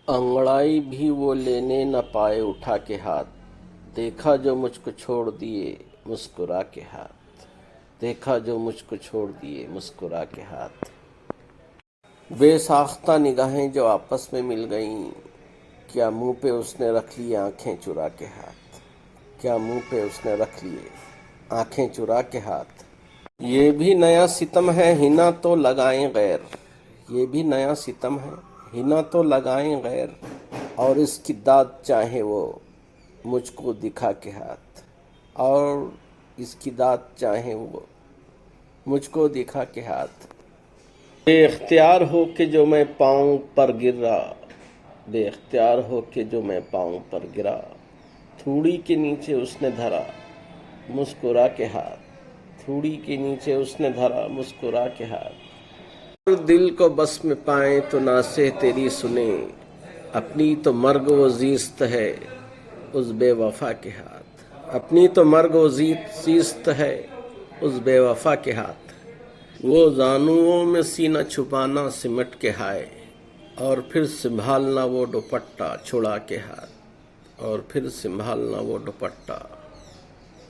अंगड़ाई भी वो लेने न पाए उठा के हाथ, देखा जो मुझको छोड़ दिए मुस्कुरा के हाथ, देखा जो मुझको छोड़ दिए मुस्कुरा के हाथ। बेसाख्ता निगाहें जो आपस में मिल गईं, क्या मुंह पे उसने रख ली आंखें चुरा के हाथ, क्या मुंह पे उसने रख लिए आंखें चुरा के हाथ। ये भी नया सितम है हिना तो लगाएं गैर, ये भी नया सितम है हिना तो लगाएं गैर, और इसकी दाद चाहे वो मुझको दिखा के हाथ, और इसकी दाद चाहे वो मुझको दिखा के हाथ। बेख्तियार हो के जो मैं पाँव पर गिरा, बेख्तियार हो के जो मैं पाँव पर गिरा, थूड़ी के नीचे उसने धरा मुस्कुरा के हाथ, थूड़ी के नीचे उसने धरा मुस्कुरा के हाथ। दिल को बस में पाए तो नासे तेरी सुने, अपनी तो मर्ग वो जीस्त है उस बेवफा के हाथ, अपनी तो मर्ग वो जीस्त है उस बेवफा के हाथ। वो जानुओं में सीना छुपाना सिमट के हाय, और फिर संभालना वो दुपट्टा छुड़ा के हाथ, और फिर संभालना वो दुपट्टा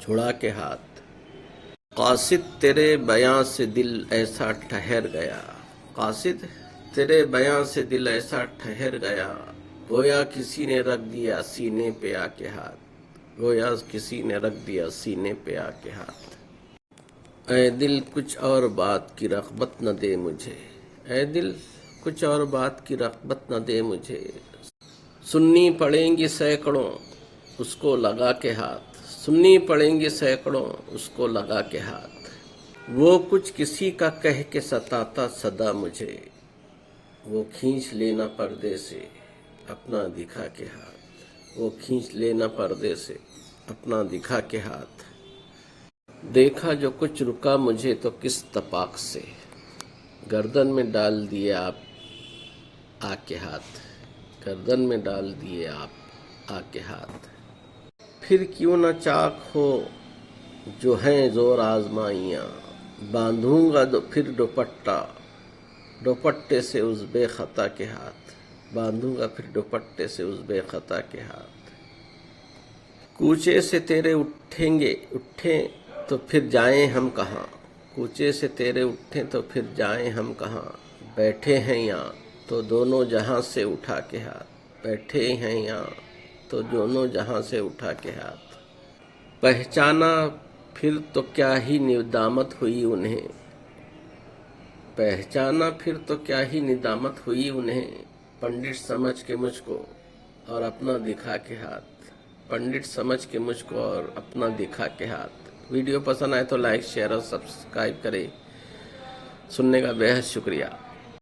छुड़ा के हाथ। कासिद तेरे बयां से दिल ऐसा ठहर गया, कासिद तेरे बयां से दिल ऐसा ठहर गया, गोया किसी ने रख दिया सीने पे आके हाथ, गोया किसी ने रख दिया सीने पे आके हाथ। ऐ दिल कुछ और बात की रग़बत न दे मुझे, ऐ दिल कुछ और बात की रग़बत न दे मुझे, सुननी पड़ेंगी सैकड़ों उसको लगा के हाथ, सुननी पड़ेंगी सैकड़ों उसको लगा के हाथ। वो कुछ किसी का कह के सताता सदा मुझे, वो खींच लेना पर्दे से अपना दिखा के हाथ, वो खींच लेना पर्दे से अपना दिखा के हाथ। देखा जो कुछ रुका मुझे तो किस तपाक से, गर्दन में डाल दिए आप आके हाथ, गर्दन में डाल दिए आप आके हाथ। फिर क्यों न चाक हो जो हैं जोर आजमाइयाँ, बांधूंगा फिर दुपट्टा दुपट्टे से उस बेखता के हाथ, बांधूंगा फिर दुपट्टे से उस बेखता के हाथ। कूचे से तेरे उठें तो फिर जाएं हम कहाँ, कूचे से तेरे उठें तो फिर जाएं हम कहाँ, बैठे हैं यहाँ तो दोनों जहां से उठा के हाथ, बैठे हैं यहाँ तो दोनों जहां से उठा के हाथ। पहचाना फिर तो क्या ही निदामत हुई उन्हें, पहचाना फिर तो क्या ही निदामत हुई उन्हें, पंडित समझ के मुझको और अपना दिखा के हाथ, पंडित समझ के मुझको और अपना दिखा के हाथ। वीडियो पसंद आए तो लाइक शेयर और सब्सक्राइब करें। सुनने का बेहद शुक्रिया।